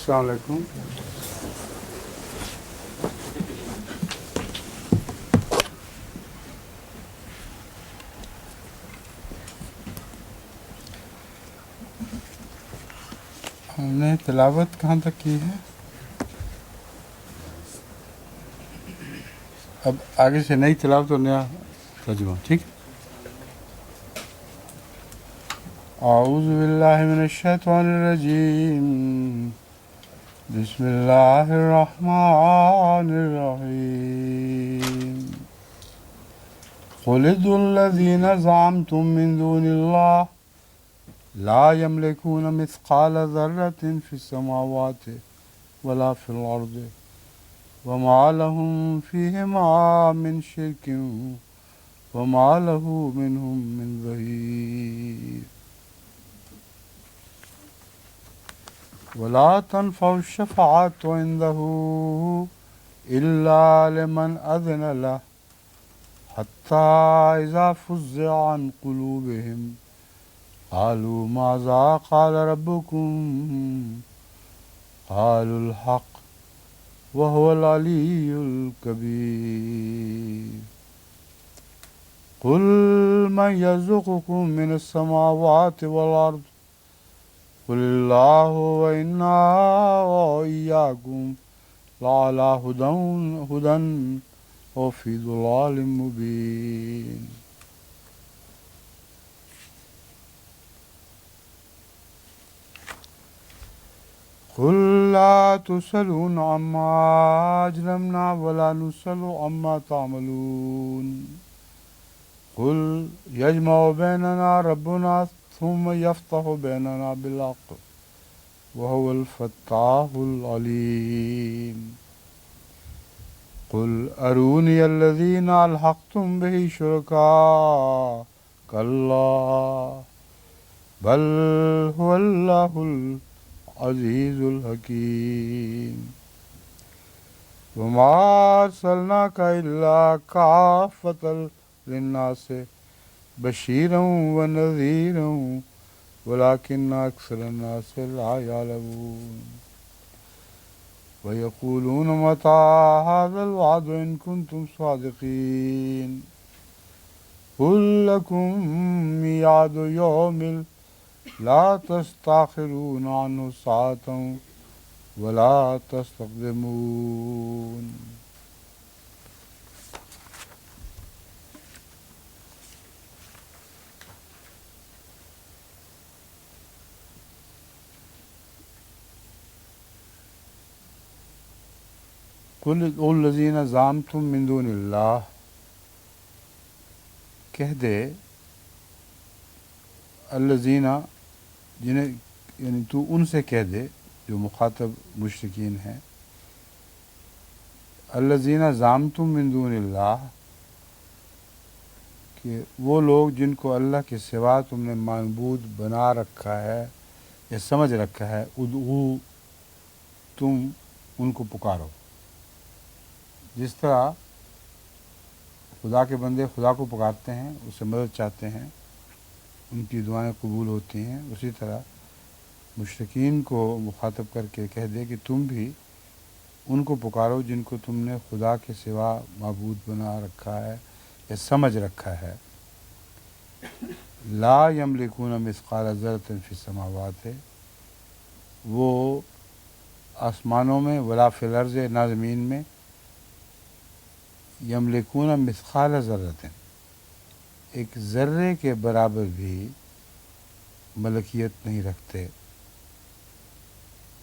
السلام علیکم. ہم نے تلاوت کہاں تک کی ہے؟ اب آگے سے نئی تلاوت اور نیا ترجمہ. ٹھیک. اعوذ باللہ من الشیطان الرجیم. بسم اللہ الرحمن الرحیم. قل ادعوا الذین زعمتم من دون اللہ لا يملكون مثقال ذرة في السماوات ولا في الأرض وما لهم فيهما من شرك وما له منهم من ظهير. ولا تنفع الشفاعة عنده إلا لمن أذن له حتى إذا فزع عن قلوبهم قالوا ماذا قال ربكم قالوا الحق وهو العلي الكبير. قل من يرزقكم من السماوات والأرض قل الله وإنا وإياكم لعلى هدى وفي ضلال مبين. قل لا تسألون عما أجرمنا ولا نسأل عما تعملون. قل يجمع بيننا ربنا ثم يفتح بيننا بالحق وهو الفتاح العليم. قل أروني الذين ألحقتم به شركاء كلا بل هو الله العزيز الحكيم. وما أرسلناك إلا كافة للناس بشيرا ونذيرا ولكن أكثر الناس لا يعلمون. ويقولون متى هذا الوعد إن كنتم صادقين. قل لكم ميعاد يوم لا تستأخرون عنه ساعة ولا تستقدمون. قل ادعوا الذین زعمتم من دون اللہ، کہہ دے الذین، جنہیں یعنی تو ان سے کہہ دے جو مخاطب مشرکین ہیں، الذین زعمتم من دون اللہ، کہ وہ لوگ جن کو اللہ کے سوا تم نے معبود بنا رکھا ہے یا سمجھ رکھا ہے، ادعو، تم ان کو پکارو. جس طرح خدا کے بندے خدا کو پکارتے ہیں، اس سے مدد چاہتے ہیں، ان کی دعائیں قبول ہوتی ہیں، اسی طرح مشرکین کو مخاطب کر کے کہہ دے کہ تم بھی ان کو پکارو جن کو تم نے خدا کے سوا معبود بنا رکھا ہے یا سمجھ رکھا ہے. لا یملکون مثقال ذرۃ فی السماوات، وہ آسمانوں میں ولا فی الارض، نہ زمین میں، یملکون مثقال ذرۃ، ایک ذرے کے برابر بھی ملکیت نہیں رکھتے.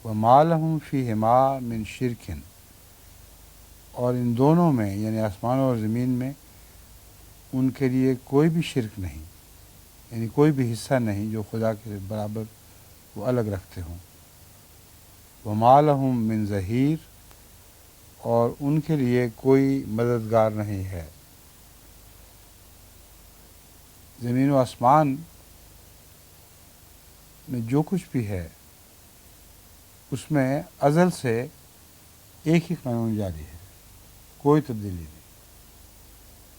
وما لہم فیہما من شرک، اور ان دونوں میں یعنی آسمانوں اور زمین میں ان کے لیے کوئی بھی شرک نہیں، یعنی کوئی بھی حصہ نہیں جو خدا کے برابر وہ الگ رکھتے ہوں. وما لہم من ظہیر، اور ان کے لیے کوئی مددگار نہیں ہے. زمین و آسمان میں جو کچھ بھی ہے اس میں ازل سے ایک ہی قانون جاری ہے، کوئی تبدیلی نہیں.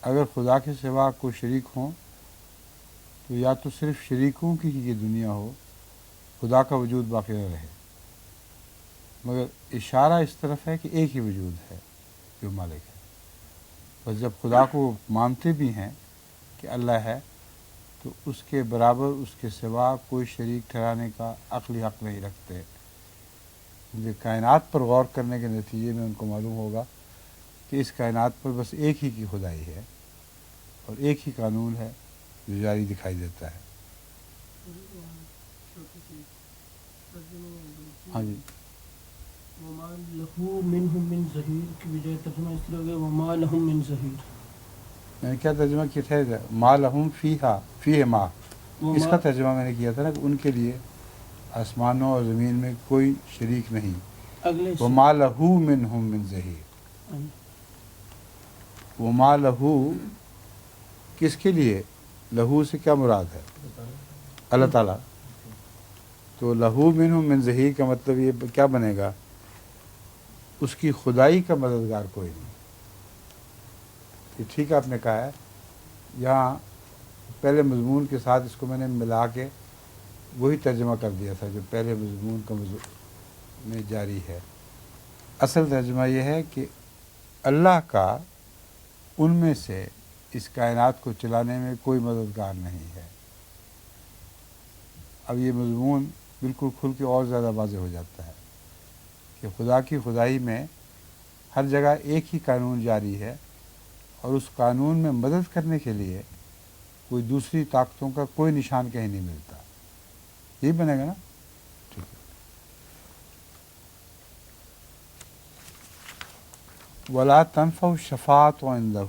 اگر خدا کے سوا کوئی شریک ہوں تو یا تو صرف شریکوں کی ہی یہ دنیا ہو، خدا کا وجود باقی نہ رہے، مگر اشارہ اس طرف ہے کہ ایک ہی وجود ہے جو مالک ہے. بس جب خدا کو مانتے بھی ہیں کہ اللہ ہے تو اس کے برابر اس کے سوا کوئی شریک ٹھہرانے کا عقلی حق نہیں رکھتے. یہ کائنات پر غور کرنے کے نتیجے میں ان کو معلوم ہوگا کہ اس کائنات پر بس ایک ہی کی خدائی ہے اور ایک ہی قانون ہے جو جاری دکھائی دیتا ہے. ہاں جی. وما لہو منہم من ظہیر کی بجائے ترجمہ اس طرح ہوگا وما لہم من ظہیر. میں نے کیا ترجمہ کیا تھا؟ ما لہم فیہا فیہ ما. اس کا ترجمہ میں نے کیا تھا نا کہ ان کے لیے آسمانوں اور زمین میں کوئی شریک نہیں. وما لہو منہم من ظہیر. وما لہو کس کے لیے؟ لہو سے کیا مراد ہے؟ اللہ تعالیٰ. تو لہو منہم من ظہیر کا مطلب یہ کیا بنے گا؟ اس کی خدائی کا مددگار کوئی نہیں. یہ ٹھیک آپ نے کہا ہے. یہاں پہلے مضمون کے ساتھ اس کو میں نے ملا کے وہی ترجمہ کر دیا تھا جو پہلے مضمون کا میں جاری ہے. اصل ترجمہ یہ ہے کہ اللہ کا ان میں سے اس کائنات کو چلانے میں کوئی مددگار نہیں ہے. اب یہ مضمون بالکل کھل کے اور زیادہ واضح ہو جاتا ہے کہ خدا کی خدائی میں ہر جگہ ایک ہی قانون جاری ہے اور اس قانون میں مدد کرنے کے لیے کوئی دوسری طاقتوں کا کوئی نشان کہیں نہیں ملتا. یہی بنے گا نا؟ ٹھیک ہے. ولا تنفع الشفاعۃ عندہ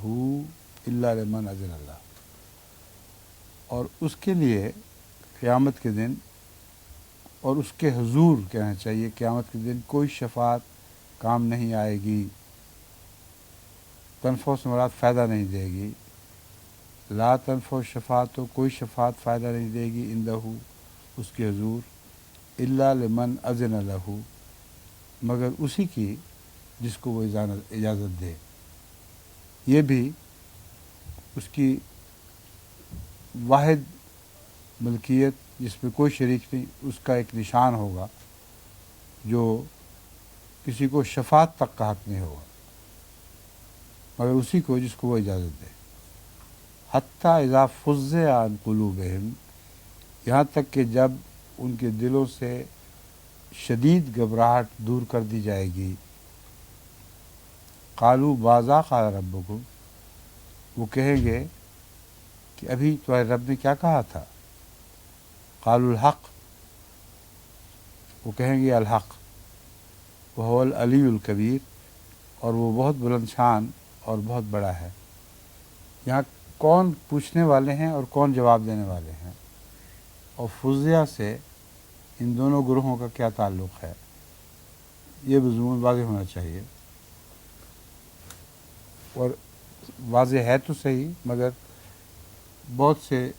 الا لمن اذن اللہ. اور اس کے لیے قیامت کے دن اور اس کے حضور کہنا چاہیے قیامت کے دن کوئی شفاعت کام نہیں آئے گی. تنفع سے مراد فائدہ نہیں دے گی. لا تنفع الشفاعۃ تو کوئی شفاعت فائدہ نہیں دے گی عندہ اس کے حضور الا لمن اذن لہ مگر اسی کی جس کو وہ اجازت دے. یہ بھی اس کی واحد ملکیت جس میں کوئی شریک نہیں اس کا ایک نشان ہوگا جو کسی کو شفاعت تک کا حق نہیں ہوگا مگر اسی کو جس کو وہ اجازت دے. حتیٰ اذا فزع عن قلوبہم یہاں تک کہ جب ان کے دلوں سے شدید گھبراہٹ دور کر دی جائے گی. قالوا ماذا قال ربکم وہ کہیں گے کہ ابھی تمہارے رب نے کیا کہا تھا. قالوا الحق وہ کہیں گے الحق. وهو العلی الکبیر اور وہ بہت بلند شان اور بہت بڑا ہے. یہاں کون پوچھنے والے ہیں اور کون جواب دینے والے ہیں اور فضیہ سے ان دونوں گروہوں کا کیا تعلق ہے یہ مضمون واضح ہونا چاہیے. اور واضح ہے تو صحیح مگر بہت سے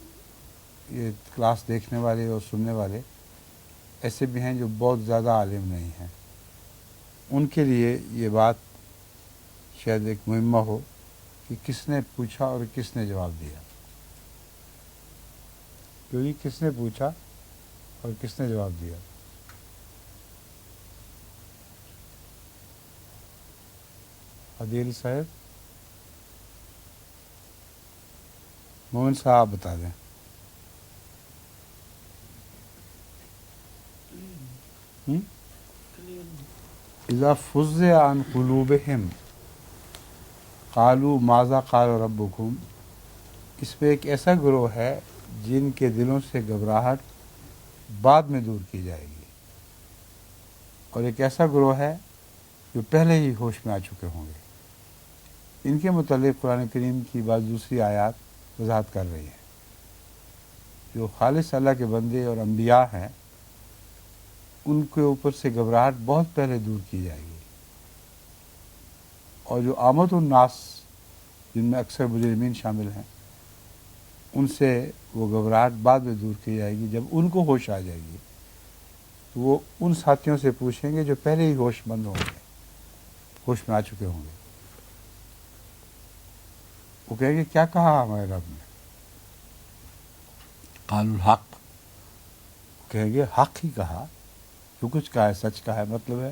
یہ کلاس دیکھنے والے اور سننے والے ایسے بھی ہیں جو بہت زیادہ عالم نہیں ہیں. ان کے لیے یہ بات شاید ایک مہمہ ہو کہ کس نے پوچھا اور کس نے جواب دیا. کیونکہ کس نے پوچھا اور کس نے جواب دیا. عادل صاحب مومن صاحب بتا دیں. اذا فزع عن قلوبہم قالوا ماذا قال ربکم. اس میں ایک ایسا گروہ ہے جن کے دلوں سے گھبراہٹ بعد میں دور کی جائے گی اور ایک ایسا گروہ ہے جو پہلے ہی ہوش میں آ چکے ہوں گے. ان کے متعلق قرآن کریم کی بعض دوسری آیات وضاحت کر رہی ہیں. جو خالص اللہ کے بندے اور انبیاء ہیں ان کے اوپر سے گھبراہٹ بہت پہلے دور کی جائے گی اور جو عامت الناس جن میں اکثر مجرمین شامل ہیں ان سے وہ گھبراہٹ بعد میں دور کی جائے گی. جب ان کو ہوش آ جائے گی تو وہ ان ساتھیوں سے پوچھیں گے جو پہلے ہی ہوش مند ہوں گے ہوش میں آ چکے ہوں گے. وہ کہیں گے کیا کہا ہمارے رب نے. قالوا الحق کہیں گے حق ہی کہا جو کچھ کہا ہے سچ کہا ہے. مطلب ہے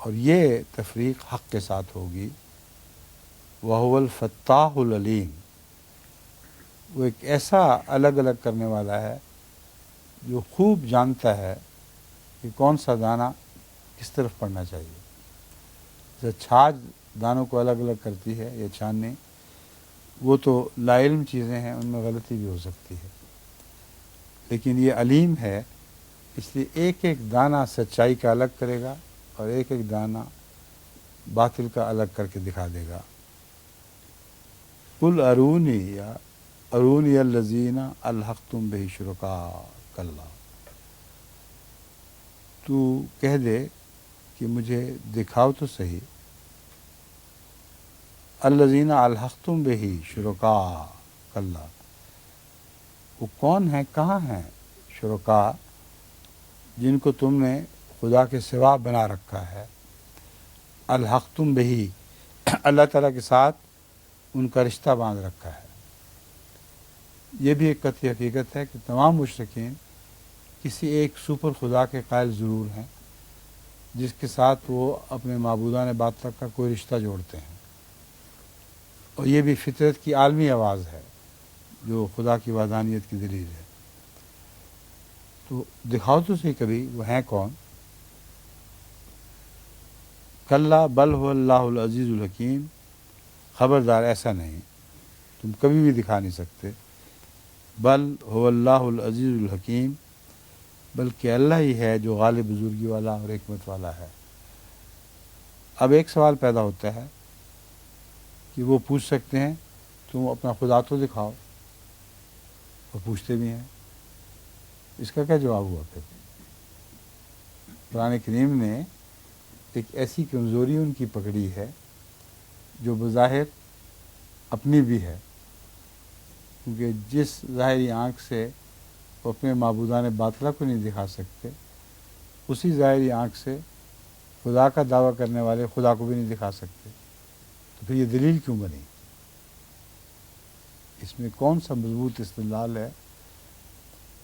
اور یہ تفریق حق کے ساتھ ہوگی. وَهُوَ الْفَتَّاحُ الْعَلِيمُ، وہ ایک ایسا الگ الگ کرنے والا ہے جو خوب جانتا ہے کہ کون سا دانہ کس طرف پڑنا چاہیے. جیسے چھاج دانوں کو الگ الگ کرتی ہے یا چھاننے، وہ تو لا علم چیزیں ہیں، ان میں غلطی بھی ہو سکتی ہے، لیکن یہ علیم ہے، اس لیے ایک ایک دانہ سچائی کا الگ کرے گا اور ایک ایک دانہ باطل کا الگ کر کے دکھا دے گا. قل ارونی الذین الحقتم بہ شرکاء کلا، تو کہہ دے کہ مجھے دکھاؤ تو صحیح الذین الحقتم بہ شرکاء کلا، وہ کون ہیں، کہاں ہیں شرکاء جن کو تم نے خدا کے سوا بنا رکھا ہے. الحقتم بہ، اللہ تعالیٰ کے ساتھ ان کا رشتہ باندھ رکھا ہے. یہ بھی ایک قطعی حقیقت ہے کہ تمام مشرکین کسی ایک سپر خدا کے قائل ضرور ہیں جس کے ساتھ وہ اپنے معبودان باطلہ کا کوئی رشتہ جوڑتے ہیں، اور یہ بھی فطرت کی عالمی آواز ہے جو خدا کی وحدانیت کی دلیل ہے. تو دکھاؤ تو صحیح کبھی وہ ہیں کون. کلا بل هو اللہ العزیز الحکیم، خبردار ایسا نہیں، تم کبھی بھی دکھا نہیں سکتے. بل هو اللہ العزیز الحکیم، بلکہ اللہ ہی ہے جو غالب بزرگی والا اور حکمت والا ہے. اب ایک سوال پیدا ہوتا ہے کہ وہ پوچھ سکتے ہیں تم اپنا خدا تو دکھاؤ، وہ پوچھتے بھی ہیں، اس کا کیا جواب ہوا پھر؟ قرآن کریم نے ایک ایسی کمزوری ان کی پکڑی ہے جو بظاہر اپنی بھی ہے، کیونکہ جس ظاہری آنکھ سے وہ اپنے معبودان باطلہ کو نہیں دکھا سکتے، اسی ظاہری آنکھ سے خدا کا دعویٰ کرنے والے خدا کو بھی نہیں دکھا سکتے. تو پھر یہ دلیل کیوں بنی؟ اس میں کون سا مضبوط استدلال ہے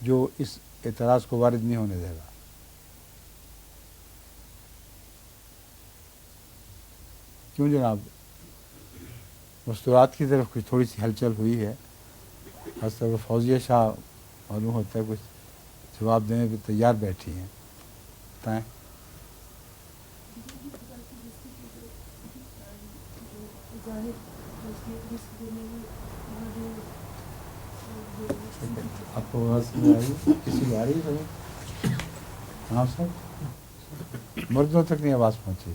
جو اس اعتراض کو وارد نہیں ہونے دے گا؟ کیوں جناب؟ مستورات کی طرف کچھ تھوڑی سی ہلچل ہوئی ہے، خاص طور پر فوزیہ شاہ معلوم ہوتا ہے کچھ جواب دینے پہ تیار بیٹھی ہیں. بتائیں. آپ کو آواز نہیں آ رہی؟ کسی کو آ رہی ہے؟ ہاں سر، مردوں تک نہیں آواز پہنچی.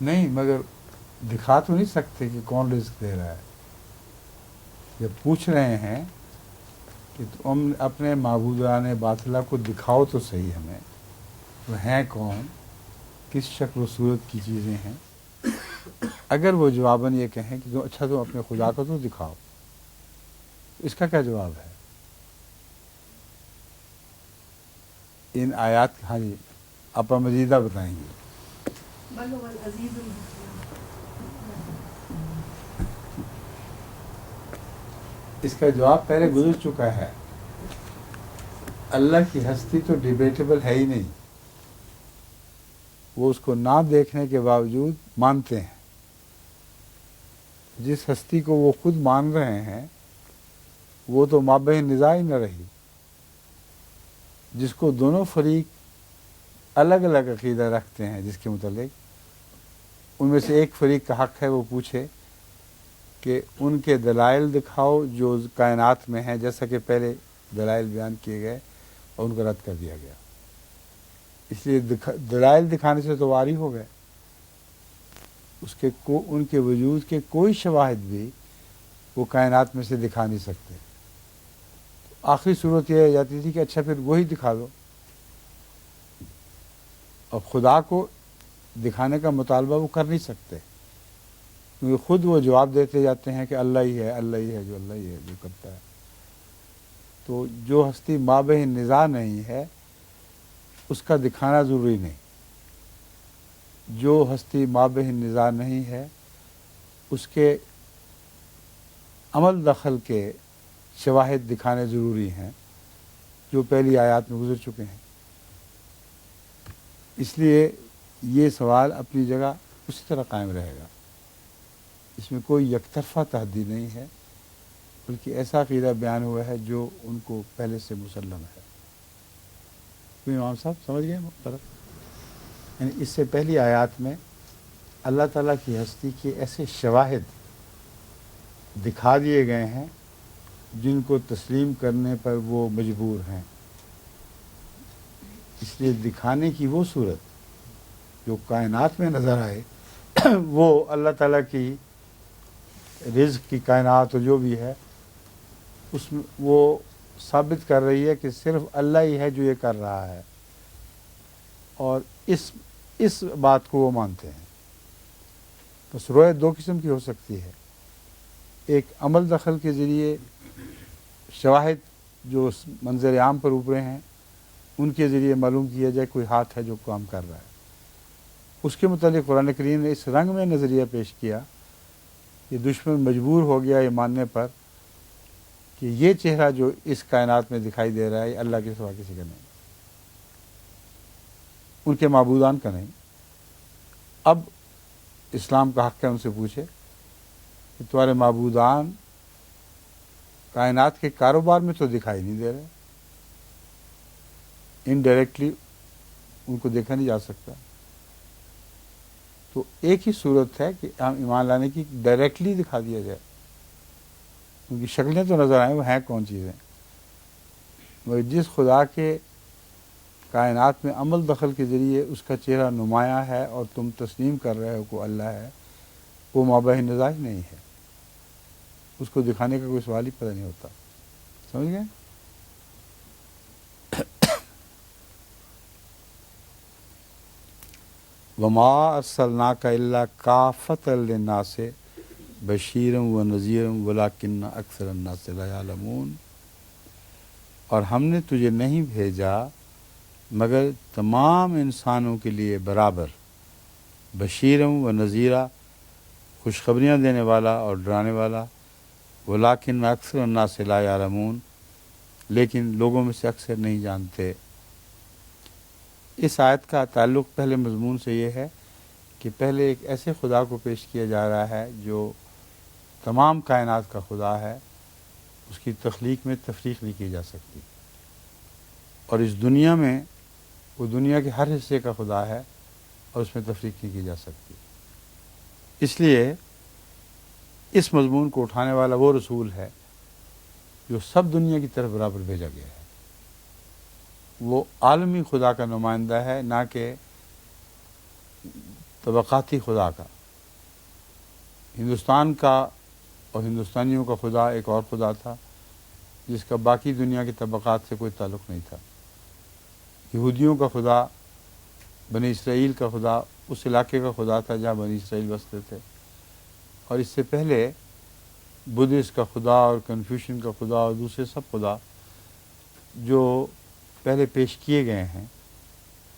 نہیں، مگر دکھا تو نہیں سکتے کہ کون رزق دے رہا ہے. جب پوچھ رہے ہیں کہ تم اپنے معبودان باطلہ کو دکھاؤ تو صحیح ہمیں، وہ ہیں کون، کس شکل و صورت کی چیزیں ہیں. اگر وہ جواباً یہ کہیں کہ اچھا تم اپنے خدا کو تو دکھاؤ، اس کا کیا جواب ہے؟ ان آیات، ہاں جی اپا مجیدہ بتائیں گے. اس کا جواب پہلے گزر چکا ہے. اللہ کی ہستی تو ڈیبیٹیبل ہے ہی نہیں، وہ اس کو نہ دیکھنے کے باوجود مانتے ہیں. جس ہستی کو وہ خود مان رہے ہیں وہ تو مابین نزاع ہی نہ رہی. جس کو دونوں فریق الگ الگ عقیدہ رکھتے ہیں جس کے متعلق، ان میں سے ایک فریق کا حق ہے وہ پوچھے کہ ان کے دلائل دکھاؤ جو کائنات میں ہیں، جیسا کہ پہلے دلائل بیان کیے گئے اور ان کو رد کر دیا گیا. اس لیے دلائل دکھانے سے تو واری ہو گئے. ان کے وجود کے کوئی شواہد بھی وہ کائنات میں سے دکھا نہیں سکتے. آخری صورت یہ ہو جاتی تھی کہ اچھا پھر وہی دکھا دو، اور خدا کو دکھانے کا مطالبہ وہ کر نہیں سکتے، کیونکہ خود وہ جواب دیتے جاتے ہیں کہ اللہ ہی ہے، اللہ ہی ہے جو اللہ ہی ہے جو کرتا ہے. تو جو ہستی مابین نزاع نہیں ہے اس کا دکھانا ضروری نہیں. جو ہستی مابین نزاع نہیں ہے اس کے عمل دخل کے شواہد دکھانے ضروری ہیں جو پہلی آیات میں گزر چکے ہیں. اس لیے یہ سوال اپنی جگہ اسی طرح قائم رہے گا. اس میں کوئی یک طرفہ تحدید نہیں ہے، بلکہ ایسا عقیدہ بیان ہوا ہے جو ان کو پہلے سے مسلم ہے. کوئی امام صاحب سمجھ گئے فرق؟ یعنی اس سے پہلی آیات میں اللہ تعالیٰ کی ہستی کے ایسے شواہد دکھا دیے گئے ہیں جن کو تسلیم کرنے پر وہ مجبور ہیں. اس لیے دکھانے کی وہ صورت جو کائنات میں نظر آئے وہ اللہ تعالیٰ کی رزق کی کائنات جو بھی ہے اس میں وہ ثابت کر رہی ہے کہ صرف اللہ ہی ہے جو یہ کر رہا ہے، اور اس بات کو وہ مانتے ہیں. بس رویت دو قسم کی ہو سکتی ہے، ایک عمل دخل کے ذریعے شواہد جو منظر عام پر ابھرے ہیں ان کے ذریعے معلوم کیا جائے کوئی ہاتھ ہے جو کام کر رہا ہے. اس کے متعلق قرآن کریم نے اس رنگ میں نظریہ پیش کیا کہ دشمن مجبور ہو گیا یہ ماننے پر کہ یہ چہرہ جو اس کائنات میں دکھائی دے رہا ہے یہ اللہ کے سوا کسی کا نہیں، ان کے معبودان کا نہیں. اب اسلام کا حق ہے ان سے پوچھے کہ تمہارے معبودان کائنات کے کاروبار میں تو دکھائی نہیں دے رہے، انڈائریکٹلی ان کو دیکھا نہیں جا سکتا. تو ایک ہی صورت ہے کہ ہم ایمان لانے کی ڈائریکٹلی دکھا دیا جائے، ان کی شکلیں تو نظر آئیں وہ ہیں کون چیزیں، مگر جس خدا کے کائنات میں عمل دخل کے ذریعے اس کا چہرہ نمایاں ہے اور تم تسلیم کر رہے ہو کہ اللہ ہے، وہ مابہ نزاع نہیں ہے. اس کو دکھانے کا کوئی سوال ہی پیدا نہیں ہوتا. سمجھ گئے؟ وما ارسلناک الا کافۃ للناس بشیرا ونذیرا ولکن اکثر الناس لا یعلمون. اور ہم نے تجھے نہیں بھیجا مگر تمام انسانوں کے لیے برابر، بشیرا ونذیرا، خوشخبریاں دینے والا اور ڈرانے والا، ولیکن اکثر الناس لا یعلمون، لیکن لوگوں میں سے اکثر نہیں جانتے. اس آیت کا تعلق پہلے مضمون سے یہ ہے کہ پہلے ایک ایسے خدا کو پیش کیا جا رہا ہے جو تمام کائنات کا خدا ہے، اس کی تخلیق میں تفریق نہیں کی جا سکتی، اور اس دنیا میں وہ دنیا کے ہر حصے کا خدا ہے اور اس میں تفریق نہیں کی جا سکتی. اس لیے اس مضمون کو اٹھانے والا وہ رسول ہے جو سب دنیا کی طرف برابر بھیجا گیا ہے. وہ عالمی خدا کا نمائندہ ہے، نہ کہ طبقاتی خدا کا. ہندوستان کا اور ہندوستانیوں کا خدا ایک اور خدا تھا جس کا باقی دنیا کی طبقات سے کوئی تعلق نہیں تھا. یہودیوں کا خدا، بنی اسرائیل کا خدا اس علاقے کا خدا تھا جہاں بنی اسرائیل بستے تھے، اور اس سے پہلے بدھسٹ کا خدا اور کنفیوشن کا خدا اور دوسرے سب خدا جو پہلے پیش کیے گئے ہیں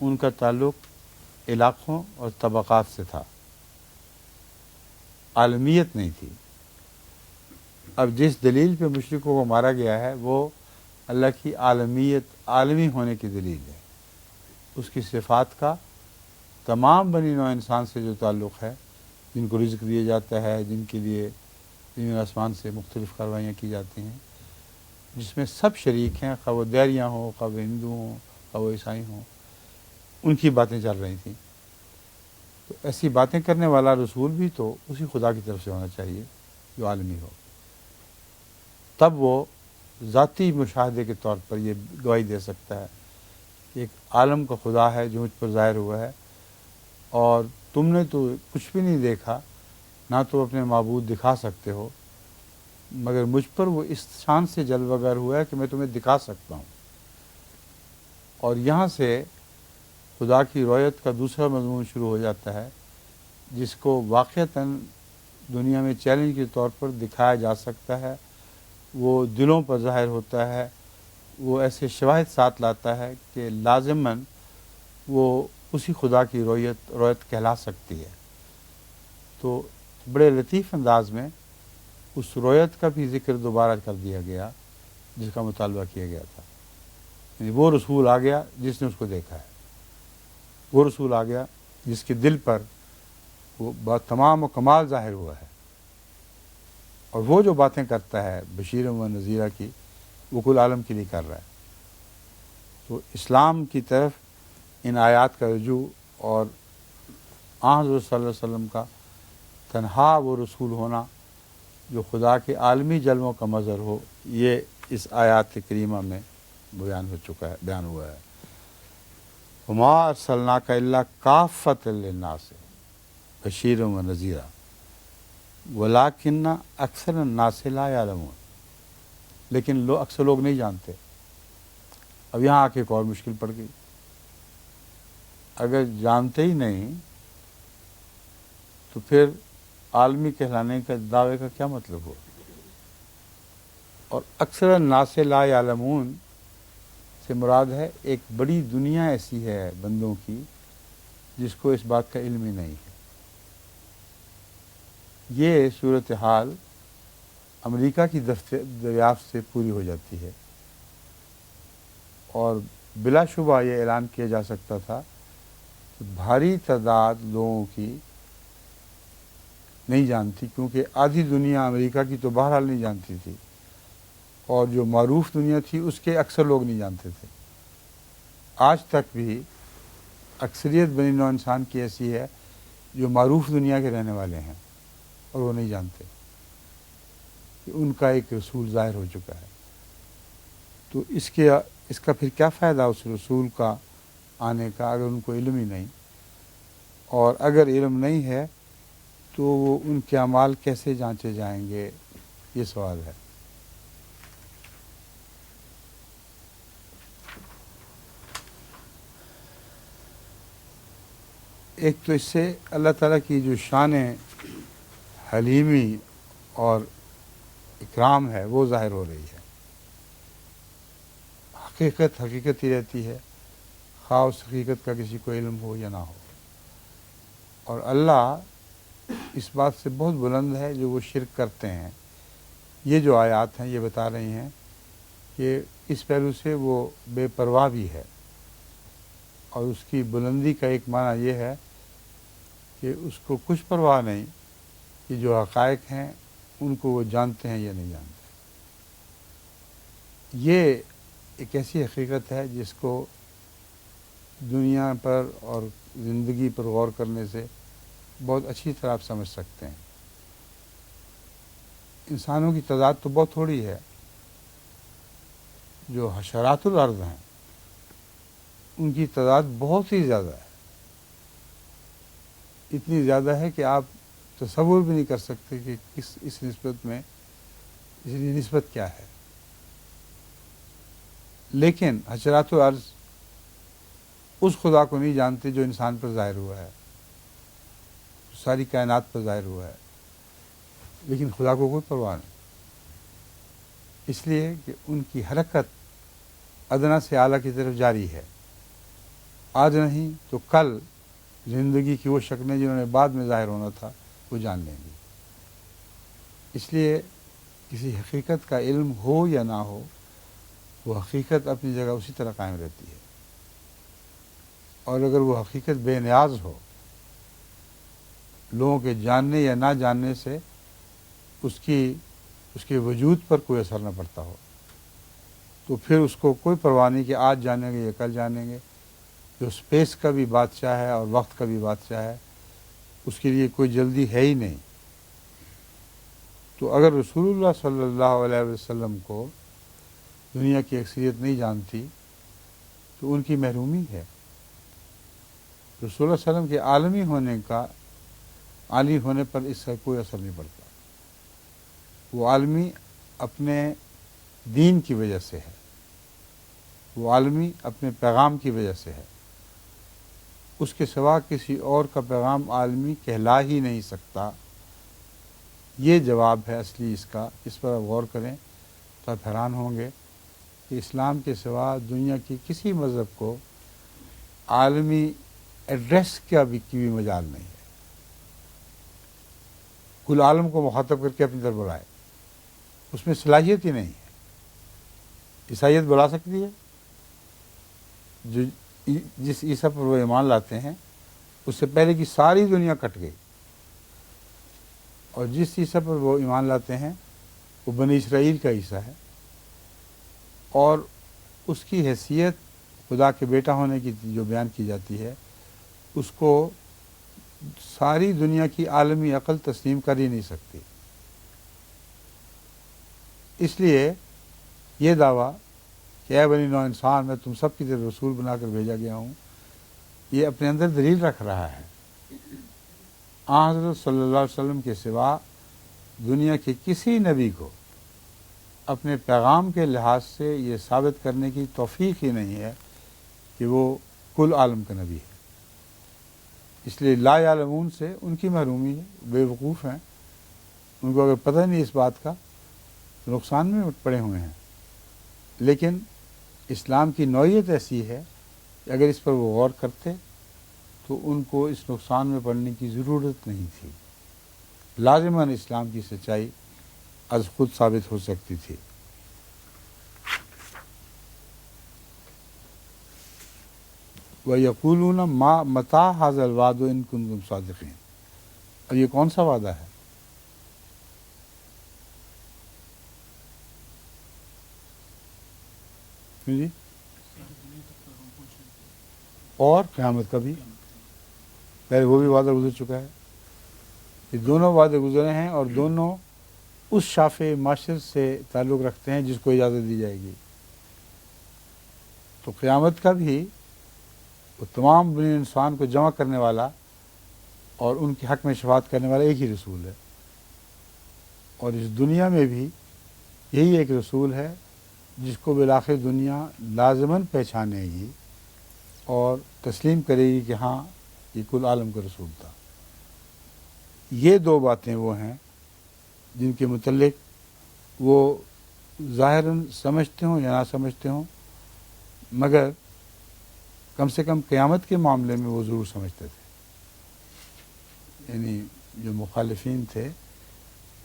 ان کا تعلق علاقوں اور طبقات سے تھا، عالمیت نہیں تھی. اب جس دلیل پہ مشرکوں کو مارا گیا ہے وہ اللہ کی عالمیت، عالمی ہونے کی دلیل ہے. اس کی صفات کا تمام بنی نوع انسان سے جو تعلق ہے، جن کو رزق دیا جاتا ہے، جن کے لیے زمین آسمان سے مختلف کاروائیاں کی جاتی ہیں، جس میں سب شریک ہیں، خواہ وہ دیریاں ہوں، خواہ وہ ہندو ہوں، خواہ وہ عیسائی ہوں، ان کی باتیں چل رہی تھیں. تو ایسی باتیں کرنے والا رسول بھی تو اسی خدا کی طرف سے ہونا چاہیے جو عالمی ہو. تب وہ ذاتی مشاہدے کے طور پر یہ گواہی دے سکتا ہے کہ ایک عالم کا خدا ہے جو مجھ پر ظاہر ہوا ہے، اور تم نے تو کچھ بھی نہیں دیکھا، نہ تو اپنے معبود دکھا سکتے ہو، مگر مجھ پر وہ اس شان سے جلوہ گر ہوا ہے کہ میں تمہیں دکھا سکتا ہوں. اور یہاں سے خدا کی رویت کا دوسرا مضمون شروع ہو جاتا ہے جس کو واقعتاً دنیا میں چیلنج کے طور پر دکھایا جا سکتا ہے. وہ دلوں پر ظاہر ہوتا ہے، وہ ایسے شواہد ساتھ لاتا ہے کہ لازماً وہ اسی خدا کی رویت کہلا سکتی ہے. تو بڑے لطیف انداز میں اس رویت کا بھی ذکر دوبارہ کر دیا گیا جس کا مطالبہ کیا گیا تھا. یعنی وہ رسول آ گیا جس نے اس کو دیکھا ہے، وہ رسول آ گیا جس کے دل پر وہ تمام و کمال ظاہر ہوا ہے، اور وہ جو باتیں کرتا ہے بشیر و نذیرہ کی، وہ کل عالم کے لیے کر رہا ہے. تو اسلام کی طرف ان آیات کا رجوع اور حضرت صلی اللہ علیہ وسلم کا تنہا وہ رسول ہونا جو خدا کے عالمی جلووں کا مظہر ہو، یہ اس آیات کریمہ میں بیان ہوا ہے. وما ارسلناک الا کافۃ للناس بشیر و نذیرا ولکن اکثر الناس لا یعلمون. لیکن اکثر لوگ نہیں جانتے. اب یہاں آ کے ایک اور مشکل پڑ گئی. اگر جانتے ہی نہیں تو پھر عالمی کہلانے کا دعوے کا کیا مطلب ہو؟ اور اکثر الناس لا یعلمون سے مراد ہے ایک بڑی دنیا ایسی ہے بندوں کی جس کو اس بات کا علم ہی نہیں ہے. یہ صورتحال امریکہ کی دریافت سے پوری ہو جاتی ہے، اور بلا شبہ یہ اعلان کیا جا سکتا تھا کہ بھاری تعداد لوگوں کی نہیں جانتی، کیونکہ آدھی دنیا امریکہ کی تو بہرحال نہیں جانتی تھی، اور جو معروف دنیا تھی اس کے اکثر لوگ نہیں جانتے تھے. آج تک بھی اکثریت بنی نوع انسان کی ایسی ہے جو معروف دنیا کے رہنے والے ہیں اور وہ نہیں جانتے کہ ان کا ایک رسول ظاہر ہو چکا ہے. تو اس کا پھر کیا فائدہ اس رسول کا آنے کا اگر ان کو علم ہی نہیں؟ اور اگر علم نہیں ہے تو وہ ان کے اعمال کیسے جانچے جائیں گے؟ یہ سوال ہے. ایک تو اس سے اللہ تعالیٰ کی جو شان حلیمی اور اکرام ہے وہ ظاہر ہو رہی ہے. حقیقت ہی رہتی ہے، خواہ اس حقیقت کا کسی کو علم ہو یا نہ ہو. اور اللہ اس بات سے بہت بلند ہے جو وہ شرک کرتے ہیں. یہ جو آیات ہیں یہ بتا رہی ہیں کہ اس پہلو سے وہ بے پرواہ بھی ہے، اور اس کی بلندی کا ایک معنی یہ ہے کہ اس کو کچھ پرواہ نہیں کہ جو حقائق ہیں ان کو وہ جانتے ہیں یا نہیں جانتے. یہ ایک ایسی حقیقت ہے جس کو دنیا پر اور زندگی پر غور کرنے سے بہت اچھی طرح آپ سمجھ سکتے ہیں. انسانوں کی تعداد تو بہت تھوڑی ہے، جو حشرات الارض ہیں ان کی تعداد بہت ہی زیادہ ہے. اتنی زیادہ ہے کہ آپ تصور بھی نہیں کر سکتے کہ اس نسبت میں اس کی نسبت کیا ہے. لیکن حشرات الارض اس خدا کو نہیں جانتے جو انسان پر ظاہر ہوا ہے، ساری کائنات پر ظاہر ہوا ہے. لیکن خدا کو کوئی پرواہ نہیں، اس لیے کہ ان کی حرکت ادنا سے اعلیٰ کی طرف جاری ہے. آج نہیں تو کل زندگی کی وہ شکلیں جنہوں نے بعد میں ظاہر ہونا تھا وہ جان لیں گی. اس لیے کسی حقیقت کا علم ہو یا نہ ہو، وہ حقیقت اپنی جگہ اسی طرح قائم رہتی ہے. اور اگر وہ حقیقت بے نیاز ہو، لوگوں کے جاننے یا نہ جاننے سے اس کے وجود پر کوئی اثر نہ پڑتا ہو، تو پھر اس کو کوئی پرواہ نہیں کہ آج جانیں گے یا کل جانیں گے. جو اسپیس کا بھی بادشاہ ہے اور وقت کا بھی بادشاہ ہے، اس کے لیے کوئی جلدی ہے ہی نہیں. تو اگر رسول اللہ صلی اللہ علیہ وسلم کو دنیا کی اکثریت نہیں جانتی تو ان کی محرومی ہے. رسول اللہ صلی اللہ علیہ وسلم کے عالمی ہونے پر اس کا کوئی اثر نہیں پڑتا. وہ عالمی اپنے دین کی وجہ سے ہے، وہ عالمی اپنے پیغام کی وجہ سے ہے. اس کے سوا کسی اور کا پیغام عالمی کہلا ہی نہیں سکتا. یہ جواب ہے اصلی اس کا. اس پر آپ غور کریں تو آپ حیران ہوں گے کہ اسلام کے سوا دنیا کی کسی مذہب کو عالمی ایڈریس کی بھی مجال نہیں ہے. کل عالم کو مخاطب کر کے اپنی طرف بلائے، اس میں صلاحیت ہی نہیں ہے. عیسائیت بلا سکتی ہے؟ جو جس عیسیٰ پر وہ ایمان لاتے ہیں اس سے پہلے کی ساری دنیا کٹ گئی، اور جس عیسیٰ پر وہ ایمان لاتے ہیں وہ بنی اسرائیل کا عیسیٰ ہے، اور اس کی حیثیت خدا کے بیٹا ہونے کی جو بیان کی جاتی ہے اس کو ساری دنیا کی عالمی عقل تسلیم کر ہی نہیں سکتی۔ اس لیے یہ دعویٰ کہ اے بنی نوع انسان میں تم سب کی طرف رسول بنا کر بھیجا گیا ہوں، یہ اپنے اندر دلیل رکھ رہا ہے آن حضرت صلی اللہ علیہ وسلم کے سوا دنیا کے کسی نبی کو اپنے پیغام کے لحاظ سے یہ ثابت کرنے کی توفیق ہی نہیں ہے کہ وہ کل عالم کا نبی ہے۔ اس لیے لا یعلمون سے ان کی محرومی ہے، بے وقوف ہیں، ان کو اگر پتہ نہیں اس بات کا تو نقصان میں پڑے ہوئے ہیں۔ لیکن اسلام کی نوعیت ایسی ہے کہ اگر اس پر وہ غور کرتے تو ان کو اس نقصان میں پڑنے کی ضرورت نہیں تھی، لازماً اسلام کی سچائی از خود ثابت ہو سکتی تھی۔ وَيَقُولُونَ مَا مَتَىٰ هَٰذَا الْوَعْدُ إِن كُنتُمْ صَادِقِينَ۔ اب یہ کون سا وعدہ ہے؟ جی، اور قیامت کا بھی، پہلے وہ بھی وعدہ گزر چکا ہے۔ یہ دونوں وعدے گزرے ہیں اور دونوں اس شافع معاشر سے تعلق رکھتے ہیں جس کو اجازت دی جائے گی۔ تو قیامت کا بھی وہ تمام بنی انسان کو جمع کرنے والا اور ان کے حق میں شفاعت کرنے والا ایک ہی رسول ہے، اور اس دنیا میں بھی یہی ایک رسول ہے جس کو بالآخر دنیا لازماً پہچانے گی اور تسلیم کرے گی کہ ہاں یہ کل عالم کا رسول تھا۔ یہ دو باتیں وہ ہیں جن کے متعلق وہ ظاہراً سمجھتے ہوں یا نہ سمجھتے ہوں، مگر کم سے کم قیامت کے معاملے میں وہ ضرور سمجھتے تھے۔ یعنی جو مخالفین تھے،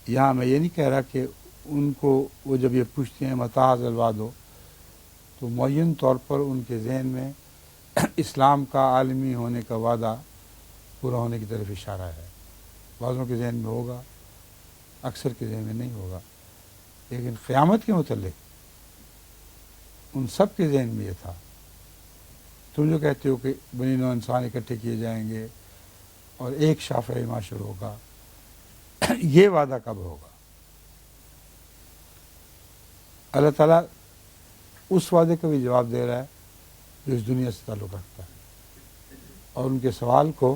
یہاں میں یہ نہیں کہہ رہا کہ ان کو وہ جب یہ پوچھتے ہیں متیٰ ھذا الوعد، تو معین طور پر ان کے ذہن میں اسلام کا عالمی ہونے کا وعدہ پورا ہونے کی طرف اشارہ ہے۔ بعضوں کے ذہن میں ہوگا، اکثر کے ذہن میں نہیں ہوگا، لیکن قیامت کے متعلق ان سب کے ذہن میں یہ تھا۔ تم جو کہتے ہو کہ بنی نوع انسان اکٹھے کیے جائیں گے اور ایک شافع معاشر ہوگا، یہ وعدہ کب ہوگا؟ اللہ تعالیٰ اس وعدے کا بھی جواب دے رہا ہے جو اس دنیا سے تعلق رکھتا ہے، اور ان کے سوال کو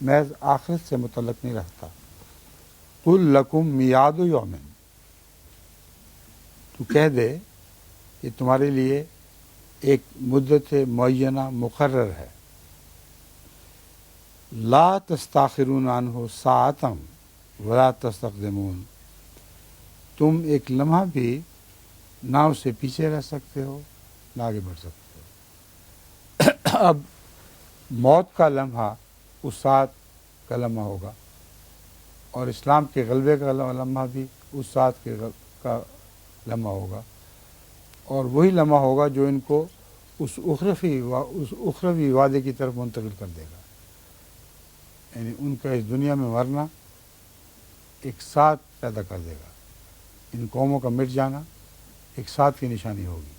محض آخرت سے متعلق نہیں رکھتا۔ قُل لَكُم میعاد یوم، تو کہہ دے کہ تمہارے لیے ایک مدت معینہ مقرر ہے، لا تستاخرون عنہ ساعۃ ولا تستقدمون، تم ایک لمحہ بھی نہ اس سے پیچھے رہ سکتے ہو نہ آگے بڑھ سکتے ہو۔ اب موت کا لمحہ اس ساتھ کا لمحہ ہوگا، اور اسلام کے غلبے کا لمحہ بھی اس ساتھ کا لمحہ ہوگا، اور وہی لمحہ ہوگا جو ان کو اس اخروی وعدے کی طرف منتقل کر دے گا۔ یعنی ان کا اس دنیا میں مرنا ایک ساتھ پیدا کر دے گا، ان قوموں کا مٹ جانا ایک ساتھ کی نشانی ہوگی،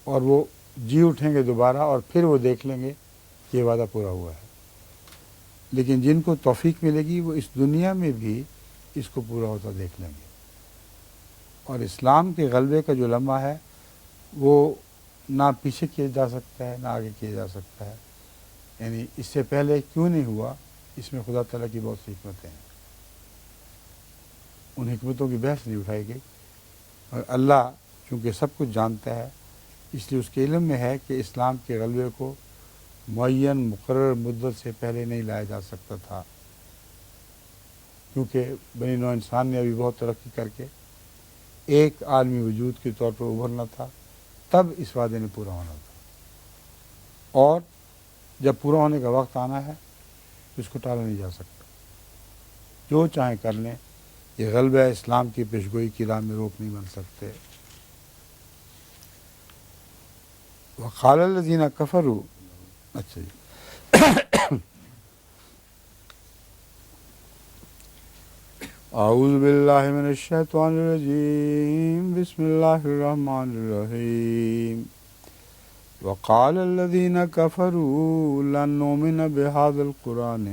اور وہ جی اٹھیں گے دوبارہ، اور پھر وہ دیکھ لیں گے کہ یہ وعدہ پورا ہوا ہے۔ لیکن جن کو توفیق ملے گی وہ اس دنیا میں بھی اس کو پورا ہوتا دیکھ لیں گے، اور اسلام کے غلبے کا جو لمحہ ہے وہ نہ پیچھے کیا جا سکتا ہے نہ آگے کیا جا سکتا ہے۔ یعنی اس سے پہلے کیوں نہیں ہوا، اس میں خدا تعالیٰ کی بہت سی حکمتیں ہیں، ان حکمتوں کی بحث نہیں اٹھائی گئی، اور اللہ چونکہ سب کچھ جانتا ہے اس لیے اس کے علم میں ہے کہ اسلام کے غلبے کو معین مقرر مدت سے پہلے نہیں لایا جا سکتا تھا، کیونکہ بنی نوع انسان نے ابھی بہت ترقی کر کے ایک عالمی وجود کے طور پر ابھرنا تھا، تب اس وعدے نے پورا ہونا تھا، اور جب پورا ہونے کا وقت آنا ہے تو اس کو ٹالا نہیں جا سکتا۔ جو چاہیں کر لیں، یہ غلبہ اسلام کی پیشگوئی کی راہ میں روک نہیں بن سکتے۔ وقال الذین کفروا، اچھا جی، اعوذ باللہ من الشیطان الرجیم، بسم اللہ الرحمن الرحیم، وقال الذین کفروا لن نؤمن بهذا القرآن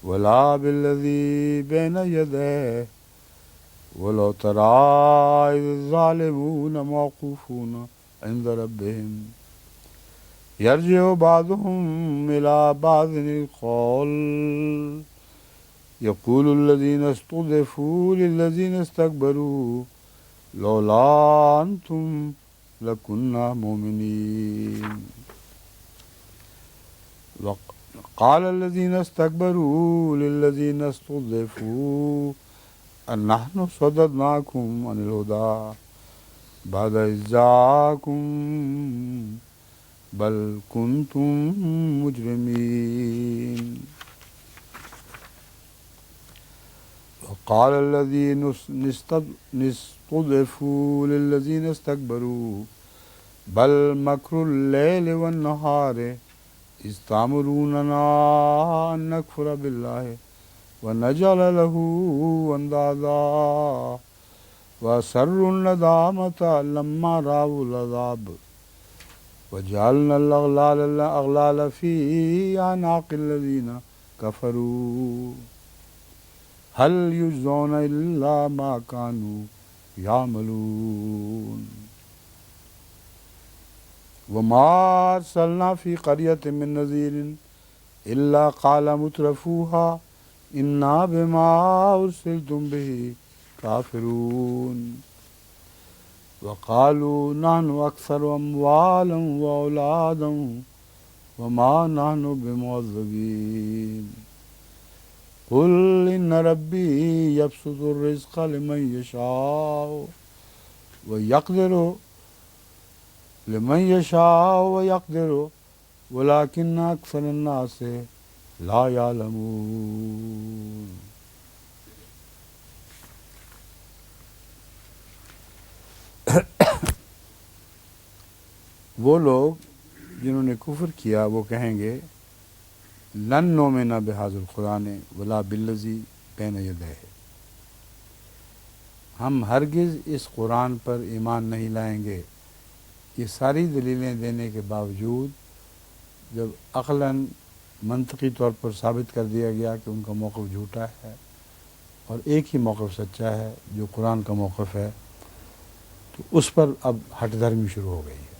ولا بالذی بین یدیہ ولو تری اذ الظالمون موقوفون عند ربهم یرجع بعضهم إلی بعض القول یقول الذین استضعفوا للذین استکبروا لولا انتم لکنا مؤمنین وقال الذین استکبروا للذین استضعفوا نحن صددناکم عن الہدی بعد اذ جاءکم بل کنتم مجرمین وقال الذين استضعفوا للذين استكبروا بل مكر الليل والنهار إذ تأمروننا أن نكفر بالله ونجعل له أندادا وأسروا الندامة لما رأوا العذاب وجعلنا الأغلال في أعناق الذين كفروا هل يجزون إلا ما كانوا يعملون وما أرسلنا في قرية من نذير إلا قال مترفوها إنا بما أرسلتم به كافرون وقالوا نحن أكثر أموالا وأولادا وما نحن بمعذبين قل إن ربي يبسط الرزق لمن يشاء ويقدر ولكن أكثر الناس لا يعلمون. وہ لوگ جنہوں نے کفر کیا وہ کہیں گے لن نؤمن بہذا القرآن ولا بالذی بین یدیہ، ہم ہرگز اس قرآن پر ایمان نہیں لائیں گے. یہ ساری دلیلیں دینے کے باوجود جب عقلاً منطقی طور پر ثابت کر دیا گیا کہ ان کا موقف جھوٹا ہے اور ایک ہی موقف سچا ہے جو قرآن کا موقف ہے، تو اس پر اب ہٹ درمی شروع ہو گئی ہے.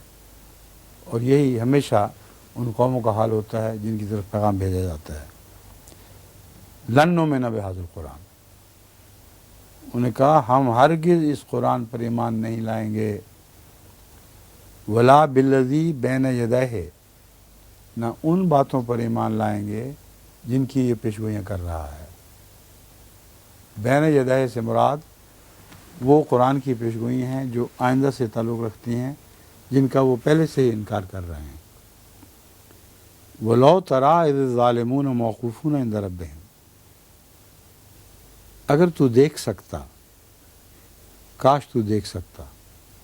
اور یہی ہمیشہ ان قوموں کا حال ہوتا ہے جن کی طرف پیغام بھیجا جاتا ہے. لن نؤمن بہذا القرآن، انہوں نے کہا ہم ہرگز اس قرآن پر ایمان نہیں لائیں گے. ولا بالذی بین یدیہ، نہ ان باتوں پر ایمان لائیں گے جن کی یہ پیشگوئیاں کر رہا ہے. بین یدیہ سے مراد وہ قرآن کی پیشگوئیاں ہیں جو آئندہ سے تعلق رکھتی ہیں، جن کا وہ پہلے سے ہی انکار کر رہے ہیں. وَلَوْ تَرَىٰ إِذِ الظَّالِمُونَ مَوْقُوفُونَ عِندَ رَبِّهِمْ، اگر تو دیکھ سکتا، کاش تو دیکھ سکتا،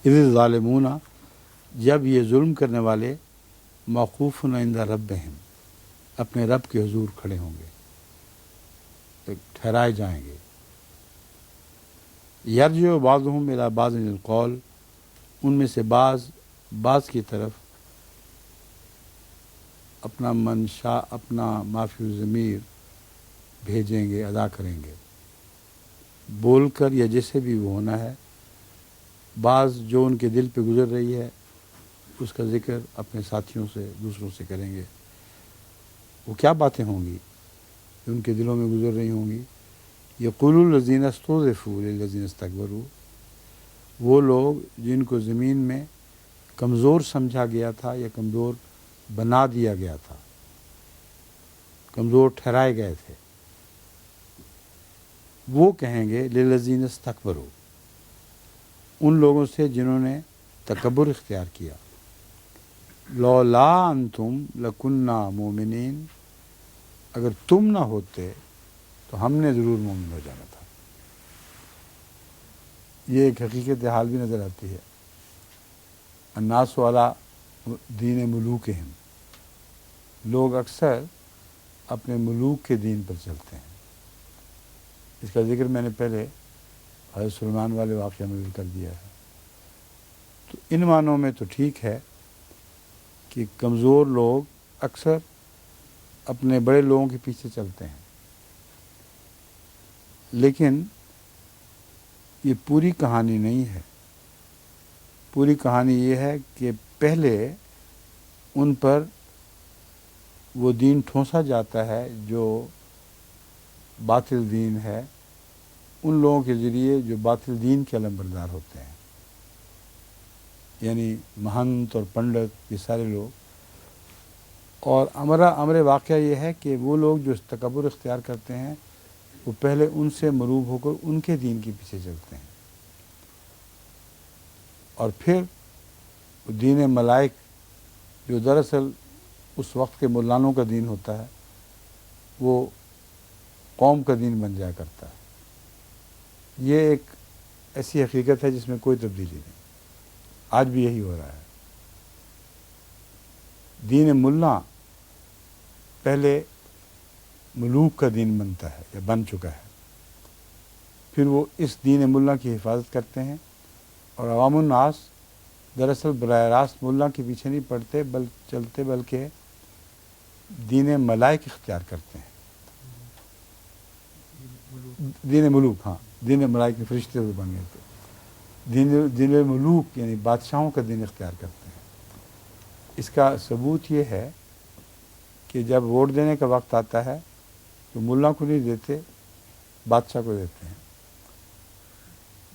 اِذِ الظَّالِمُونَ، جب یہ ظلم کرنے والے موقوفٌ عند ربہم، اپنے رب کے حضور کھڑے ہوں گے، ٹھہرائے جائیں گے. یرجع بعضهم الی بعض القول، ان میں سے بعض کی طرف اپنا منشا، اپنا معافی الضمیر بھیجیں گے، ادا کریں گے، بول کر یا جیسے بھی وہ ہونا ہے. بعض جو ان کے دل پہ گزر رہی ہے اس کا ذکر اپنے ساتھیوں سے، دوسروں سے کریں گے. وہ کیا باتیں ہوں گی جو ان کے دلوں میں گزر رہی ہوں گی؟ یقول الذین استضعفوا للذین استکبروا، وہ لوگ جن کو زمین میں کمزور سمجھا گیا تھا یا کمزور بنا دیا گیا تھا، کمزور ٹھہرائے گئے تھے، وہ کہیں گے للذین استکبروا، ان لوگوں سے جنہوں نے تکبر اختیار کیا، لولا انتم لکنا مومنین، اگر تم نہ ہوتے تو ہم نے ضرور مومن ہو جانا تھا. یہ ایک حقیقت حال بھی نظر آتی ہے. الناس علی دین ملوکہم، لوگ اکثر اپنے ملوک کے دین پر چلتے ہیں۔ اس کا ذکر میں نے پہلے حضرت سلیمان والے واقعہ میں بھی کر دیا ہے۔ تو ان معنوں میں تو ٹھیک ہے کہ کمزور لوگ اکثر اپنے بڑے لوگوں کے پیچھے چلتے ہیں، لیکن یہ پوری کہانی نہیں ہے۔ پوری کہانی یہ ہے کہ پہلے ان پر وہ دین ٹھونسا جاتا ہے جو باطل دین ہے، ان لوگوں کے ذریعے جو باطل دین کے علمبردار ہوتے ہیں، یعنی مہنت اور پنڈت، یہ سارے لوگ۔ اور امر واقعہ یہ ہے کہ وہ لوگ جو تکبر اختیار کرتے ہیں وہ پہلے ان سے مروب ہو کر ان کے دین کے پیچھے چلتے ہیں، اور پھر دین ملائک جو دراصل اس وقت کے مولانوں کا دین ہوتا ہے، وہ قوم کا دین بن جایا کرتا ہے۔ یہ ایک ایسی حقیقت ہے جس میں کوئی تبدیلی نہیں، آج بھی یہی ہو رہا ہے۔ دین ملا پہلے ملوک کا دین بنتا ہے یا بن چکا ہے، پھر وہ اس دین ملا کی حفاظت کرتے ہیں، اور عوام الناس دراصل براہ راست ملا کے پیچھے نہیں پڑتے بلکہ دین ملائک اختیار کرتے ہیں۔ دین ملوک، ہاں، دین ملائک کے فرشتے ہوئے بن گئے تھے، دین ملوک یعنی بادشاہوں کا دین اختیار کرتے ہیں۔ اس کا ثبوت یہ ہے کہ جب ووٹ دینے کا وقت آتا ہے تو ملا کو نہیں دیتے، بادشاہ کو دیتے ہیں۔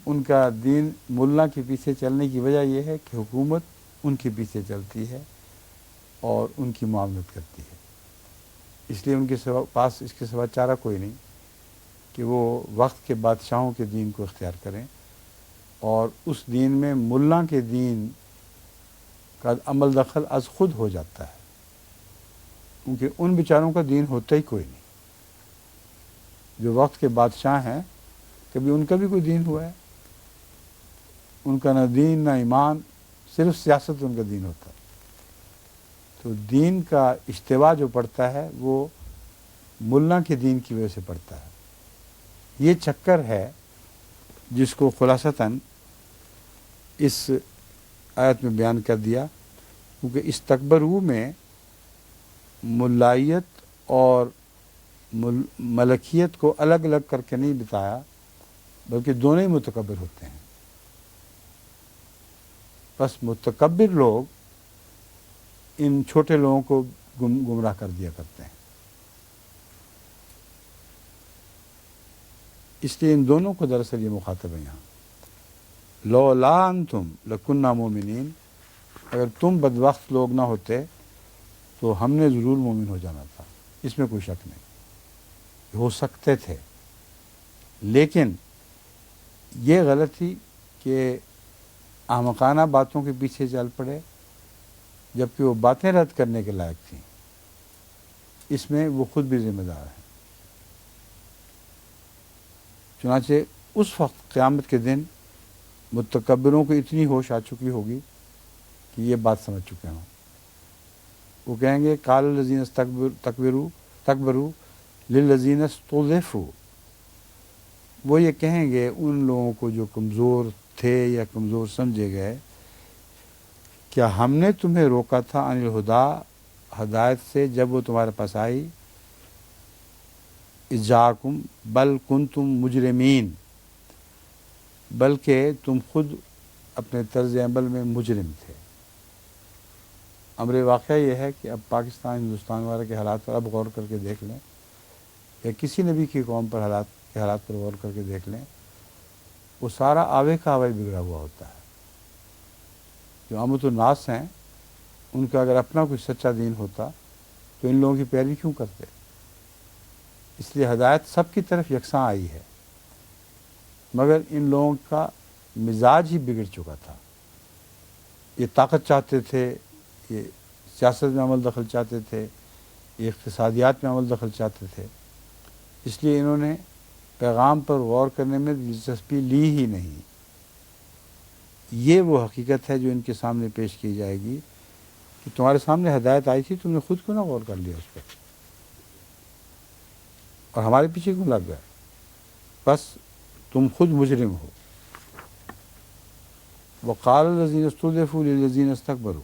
ان کا دین ملا کے پیچھے چلنے کی وجہ یہ ہے کہ حکومت ان کے پیچھے چلتی ہے اور ان کی معاونت کرتی ہے، اس لیے ان کے پاس اس کے سوا چارہ کوئی نہیں کہ وہ وقت کے بادشاہوں کے دین کو اختیار کریں، اور اس دین میں ملا کے دین کا عمل دخل از خود ہو جاتا ہے، کیونکہ ان بیچاروں کا دین ہوتا ہی کوئی نہیں۔ جو وقت کے بادشاہ ہیں، کبھی ان کا بھی کوئی دین ہوا ہے؟ ان کا نہ دین نہ ایمان، صرف سیاست ان کا دین ہوتا ہے۔ تو دین کا اشتباہ جو پڑتا ہے وہ ملا کے دین کی وجہ سے پڑتا ہے۔ یہ چکر ہے جس کو خلاصتاً اس آیت میں بیان کر دیا، کیونکہ اس تکبرو میں ملائیت اور ملکیت کو الگ الگ کر کے نہیں بتایا، بلکہ دونوں ہی متکبر ہوتے ہیں۔ بس متکبر لوگ ان چھوٹے لوگوں کو گمراہ کر دیا کرتے ہیں، اس لیے ان دونوں کو دراصل یہ مخاطب ہے یہاں۔ لولا انتم لکننا مومنین، اگر تم بدبخت لوگ نہ ہوتے تو ہم نے ضرور مومن ہو جانا تھا، اس میں کوئی شک نہیں، ہو سکتے تھے۔ لیکن یہ غلطی کہ احمقانہ باتوں کے پیچھے چل پڑے جبکہ وہ باتیں رد کرنے کے لائق تھیں، اس میں وہ خود بھی ذمہ دار ہیں۔ چنانچہ اس وقت قیامت کے دن متکبروں کو اتنی ہوش آ چکی ہوگی کہ یہ بات سمجھ چکے ہوں، وہ کہیں گے قال الذین تکبروا للذین استضعفوا، وہ یہ کہیں گے ان لوگوں کو جو کمزور تھے یا کمزور سمجھے گئے، کیا ہم نے تمہیں روکا تھا عن الہدی، ہدایت سے، جب وہ تمہارے پاس آئی، اذ جاءکم بل کنتم مجرمین، بلکہ تم خود اپنے طرز عمل میں مجرم تھے۔ امر واقعہ یہ ہے کہ اب پاکستان ہندوستان والے کے حالات پر اب غور کر کے دیکھ لیں، یا کسی نبی کی قوم پر حالات پر غور کر کے دیکھ لیں، وہ سارا آوے کا آوے بگڑا ہوا ہوتا ہے۔ جو عامت الناس ہیں، ان کا اگر اپنا کوئی سچا دین ہوتا تو ان لوگوں کی پیروی کیوں کرتے؟ اس لیے ہدایت سب کی طرف یکساں آئی ہے، مگر ان لوگوں کا مزاج ہی بگڑ چکا تھا۔ یہ طاقت چاہتے تھے، یہ سیاست میں عمل دخل چاہتے تھے، یہ اقتصادیات میں عمل دخل چاہتے تھے، اس لیے انہوں نے پیغام پر غور کرنے میں دلچسپی لی ہی نہیں۔ یہ وہ حقیقت ہے جو ان کے سامنے پیش کی جائے گی کہ تمہارے سامنے ہدایت آئی تھی، تم نے خود کیوں نہ غور کر لیا اس پہ، اور ہمارے پیچھے کیوں لگ گئے؟ بس تم خود مجرم ہو۔ وقال الذین استضعفوا للذین استکبروا،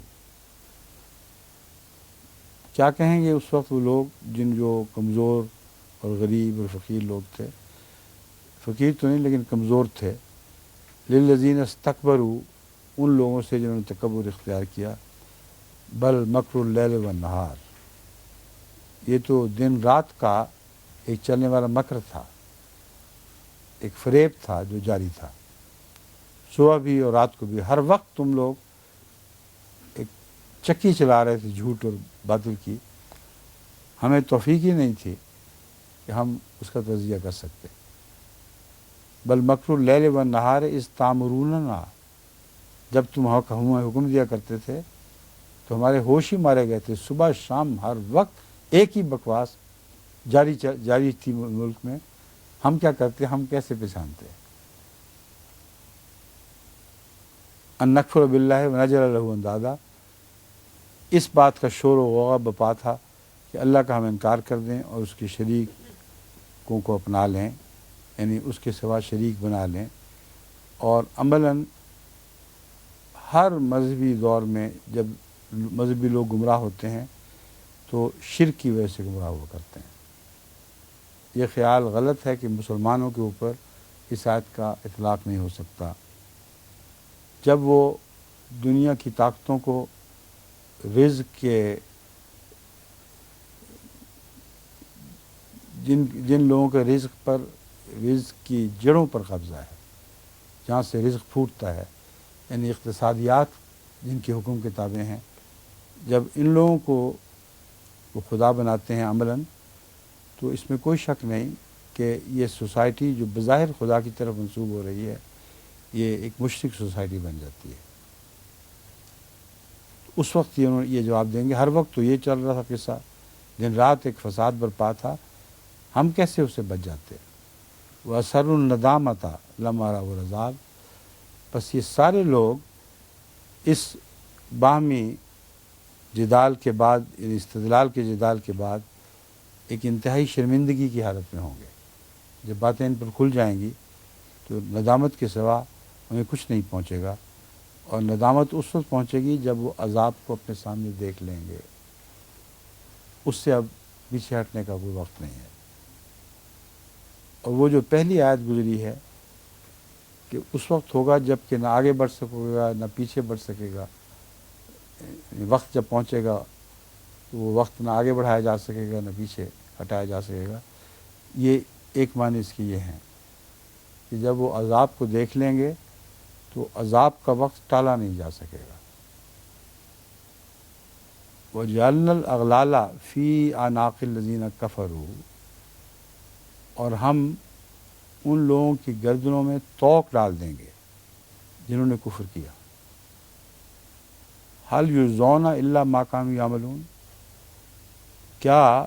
کیا کہیں گے اس وقت وہ لوگ جو کمزور اور غریب اور فقیر لوگ تھے، فقیر تو نہیں لیکن کمزور تھے، للذین استکبروا، ان لوگوں سے جنہوں نے تکبر اختیار کیا، بل مکر اللیل والنہار، یہ تو دن رات کا ایک چلنے والا مکر تھا، ایک فریب تھا جو جاری تھا، صبح بھی اور رات کو بھی، ہر وقت تم لوگ ایک چکی چلا رہے تھے جھوٹ اور باطل کی، ہمیں توفیق ہی نہیں تھی کہ ہم اس کا تجزیہ کر سکتے۔ بل مکر اللیل والنہار اذ تامروننا، جب تم ہمیں حکم دیا کرتے تھے تو ہمارے ہوش ہی مارے گئے تھے، صبح شام ہر وقت ایک ہی بکواس جاری تھی ملک میں، ہم کیا کرتے، ہم کیسے پہچانتے؟ ان نکفر باللہ ونجعل لہ اندادا، اس بات کا شور و غوغا بپا تھا کہ اللہ کا ہم انکار کر دیں اور اس کے شریکوں کو اپنا لیں، یعنی اس کے سوا شریک بنا لیں، اور عملاً ہر مذہبی دور میں جب مذہبی لوگ گمراہ ہوتے ہیں تو شرک کی وجہ سے گمراہ ہوا کرتے ہیں۔ یہ خیال غلط ہے کہ مسلمانوں کے اوپر اس آیت کا اطلاق نہیں ہو سکتا۔ جب وہ دنیا کی طاقتوں کو رزق کے جن لوگوں کے رزق کی جڑوں پر قبضہ ہے، جہاں سے رزق پھوٹتا ہے، یعنی اقتصادیات جن کے حکم کے تابع ہیں، جب ان لوگوں کو وہ خدا بناتے ہیں عملاً، تو اس میں کوئی شک نہیں کہ یہ سوسائٹی جو بظاہر خدا کی طرف منسوب ہو رہی ہے، یہ ایک مشرک سوسائٹی بن جاتی ہے۔ اس وقت یہ جواب دیں گے، ہر وقت تو یہ چل رہا تھا قصہ، دن رات ایک فساد برپا تھا، ہم کیسے اس سے بچ جاتے؟ وَأَسَرُّوا النَّدَامَةَ لَمَّا رَأَوُا الْعَذَابَ، بس یہ سارے لوگ اس باہمی جدال کے بعد، استدلال کے جدال کے بعد ایک انتہائی شرمندگی کی حالت میں ہوں گے۔ جب باتیں ان پر کھل جائیں گی تو ندامت کے سوا انہیں کچھ نہیں پہنچے گا، اور ندامت اس وقت پہنچے گی جب وہ عذاب کو اپنے سامنے دیکھ لیں گے، اس سے اب پیچھے ہٹنے کا کوئی وقت نہیں ہے۔ اور وہ جو پہلی آیت گزری ہے کہ اس وقت ہوگا جب کہ نہ آگے بڑھ سکے گا نہ پیچھے بڑھ سکے گا، وقت جب پہنچے گا تو وہ وقت نہ آگے بڑھایا جا سکے گا نہ پیچھے ہٹایا جا سکے گا، یہ ایک معنی اس کی یہ ہیں کہ جب وہ عذاب کو دیکھ لیں گے تو عذاب کا وقت ٹالا نہیں جا سکے گا۔ وَجَعَلْنَا الْأَغْلَالَ فِي أَعْنَاقِ الَّذِينَ كَفَرُوا، اور ہم ان لوگوں کی گردنوں میں طوق ڈال دیں گے جنہوں نے کفر کیا۔ هَلْ يُجْزَوْنَ إِلَّا مَا كَانُوا يَعْمَلُونَ، کیا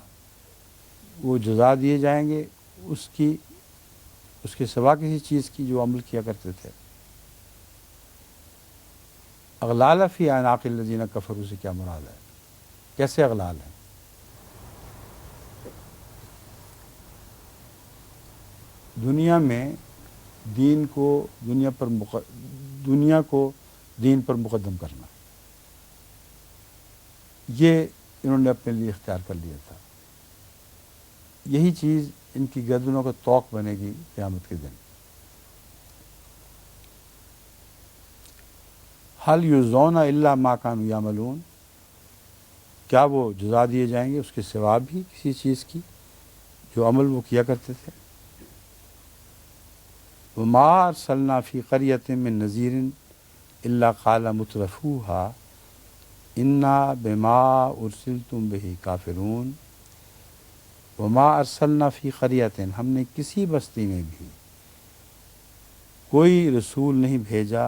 وہ جزا دیے جائیں گے اس کے سوا کسی چیز کی جو عمل کیا کرتے تھے؟ اغلال فی اعناق الذین کفروا سے کیا مراد ہے؟ کیسے اغلال ہیں؟ دنیا میں دین کو دنیا کو دین پر مقدم کرنا، یہ انہوں نے اپنے لیے اختیار کر لیا تھا۔ یہی چیز ان کی گردنوں کا طوق بنے گی قیامت کے دن۔ هل یجزون الا ما كانوا یعملون، کیا وہ جزا دیے جائیں گے اس کے سوا بھی کسی چیز کی جو عمل وہ کیا کرتے تھے؟ وما ارسلنا فی قریۃ من نذیر الا قال مترفوها انا بما ارسلتم به کافرون۔ وما ارسلنا فی قریۃ، ہم نے کسی بستی میں بھی کوئی رسول نہیں بھیجا،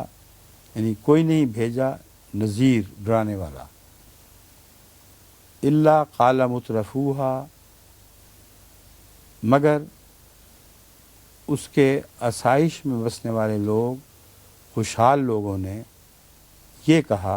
یعنی کوئی نہیں بھیجا نذیر ڈرانے والا، الا قال مترفوها، مگر اس کے آسائش میں بسنے والے لوگ، خوشحال لوگوں نے یہ کہا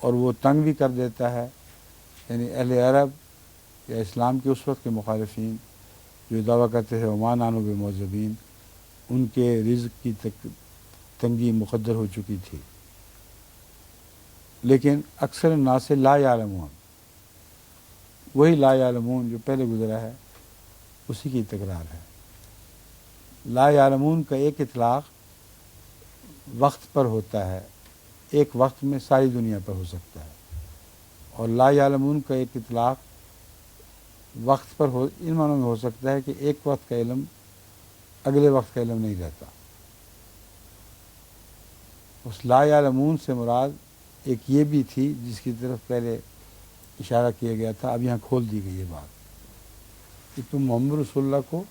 اور وہ تنگ بھی کر دیتا ہے، یعنی اہل عرب یا اسلام کے اس وقت کے مخالفین جو دعویٰ کرتے تھے وما نحن بمعذبین، ان کے رزق کی تنگی مقدر ہو چکی تھی، لیکن اکثر الناس لا یعلمون، وہی لا یعلمون جو پہلے گزرا ہے اسی کی تکرار ہے۔ لا یعلمون کا ایک اطلاق وقت پر ہوتا ہے، ایک وقت میں ساری دنیا پر ہو سکتا ہے، اور لا یعلمون کا ایک اطلاق وقت پر ان معنوں میں ہو سکتا ہے کہ ایک وقت کا علم اگلے وقت کا علم نہیں رہتا۔ اس لا یعلمون سے مراد ایک یہ بھی تھی جس کی طرف پہلے اشارہ کیا گیا تھا، اب یہاں کھول دی گئی یہ بات کہ تم محمد رسول اللہ کو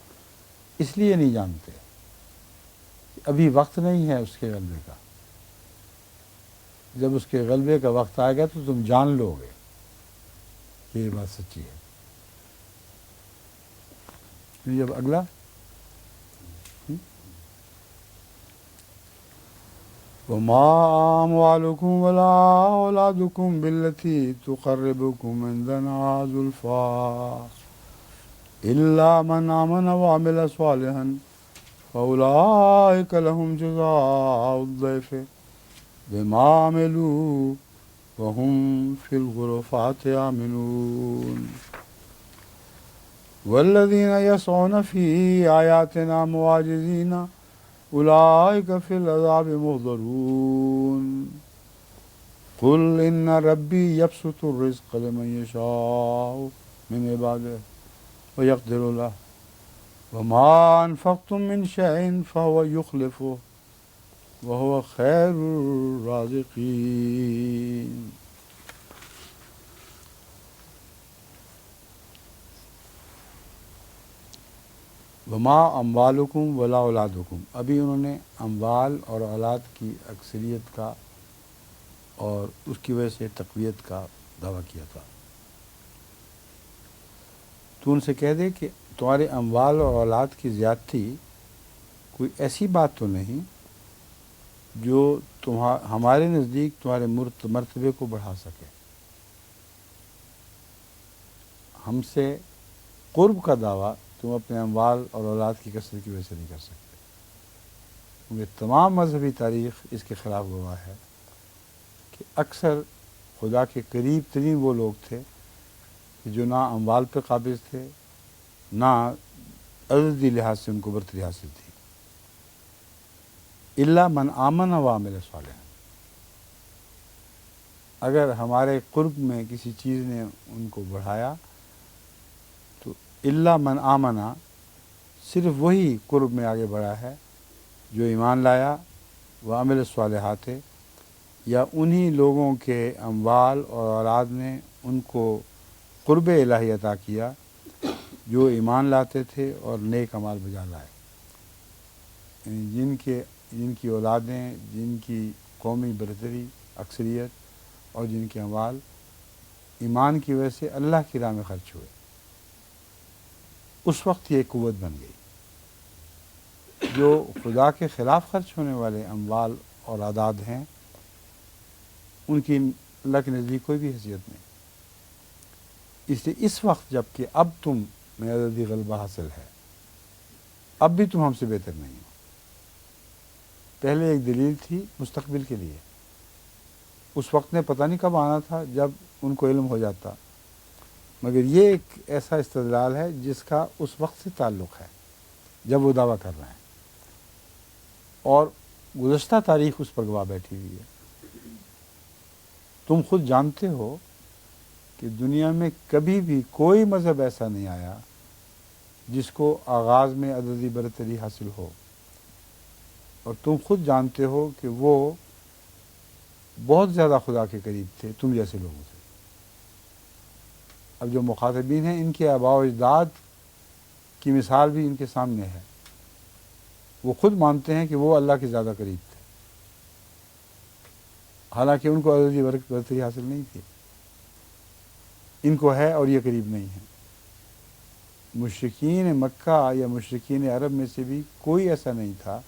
اس لیے نہیں جانتے کہ ابھی وقت نہیں ہے اس کے غلبے کا، جب اس کے غلبے کا وقت آئے گا تو تم جان لو گے کہ یہ بات سچی ہے۔ جب اگلا وما أموالكم ولا أولادكم بالتي تقربكم عندنا زلفى إلا من آمن وعمل صالحا فأولئك لهم جزاء الضعف بما عملوا وهم في الغرفات آمنون والذين يسعون في آياتنا معاجزين أولئك في العذاب محضرون قل إن ربي يبسط الرزق لمن يشاء من عباده ويقدر له وما أنفقتم من شيء فهو يخلفه وهو خير الرازقين۔ وما اموالکم ولا اولادکم، ابھی انہوں نے اموال اور اولاد کی اکثریت کا اور اس کی وجہ سے تقویت کا دعویٰ کیا تھا۔ تو ان سے کہہ دے کہ تمہارے اموال اور اولاد کی زیادتی کوئی ایسی بات تو نہیں جو ہمارے نزدیک تمہارے مرتبے کو بڑھا سکے۔ ہم سے قرب کا دعویٰ تم اپنے اموال اور اولاد کی کثرت کی وجہ سے نہیں کر سکتے، کیونکہ تمام مذہبی تاریخ اس کے خلاف گواہ ہے کہ اکثر خدا کے قریب ترین وہ لوگ تھے کہ جو نہ اموال پہ قابض تھے، نہ عددی لحاظ سے ان کو برتری حاصل تھی۔ الا من آمن وعمل صالحا، اگر ہمارے قرب میں کسی چیز نے ان کو بڑھایا تو الا من آمنا صرف وہی قرب میں آگے بڑھا ہے جو ایمان لایا، وعمل الصالحات، یا انہی لوگوں کے اموال اور اولاد نے ان کو قرب الہی عطا کیا جو ایمان لاتے تھے اور نیک اعمال بجا لائے، یعنی جن کی اولادیں، جن کی قومی برتری اکثریت اور جن کے اموال ایمان کی وجہ سے اللہ کی راہ میں خرچ ہوئے، اس وقت یہ قوت بن گئی۔ جو خدا کے خلاف خرچ ہونے والے اموال اور اعداد ہیں ان کی اللہ کے نزدیک کوئی بھی حیثیت نہیں، اس لیے اس وقت جب کہ اب تم میں عددی غلبہ حاصل ہے، اب بھی تم ہم سے بہتر نہیں ہو۔ پہلے ایک دلیل تھی مستقبل کے لیے، اس وقت نے پتہ نہیں کب آنا تھا جب ان کو علم ہو جاتا، مگر یہ ایک ایسا استدلال ہے جس کا اس وقت سے تعلق ہے جب وہ دعویٰ کر رہے ہیں، اور گزشتہ تاریخ اس پر گواہ بیٹھی ہوئی ہے۔ تم خود جانتے ہو کہ دنیا میں کبھی بھی کوئی مذہب ایسا نہیں آیا جس کو آغاز میں عددی برتری حاصل ہو، اور تم خود جانتے ہو کہ وہ بہت زیادہ خدا کے قریب تھے تم جیسے لوگوں سے۔ اب جو مخاطبین ہیں ان کے آباء و اجداد کی مثال بھی ان کے سامنے ہے، وہ خود مانتے ہیں کہ وہ اللہ کے زیادہ قریب تھے، حالانکہ ان کو عددی برتری حاصل نہیں تھی، ان کو ہے اور یہ قریب نہیں ہے۔ مشرکین مکہ یا مشرکین عرب میں سے بھی کوئی ایسا نہیں تھا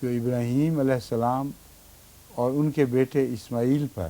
جو ابراہیم علیہ السلام اور ان کے بیٹے اسماعیل پر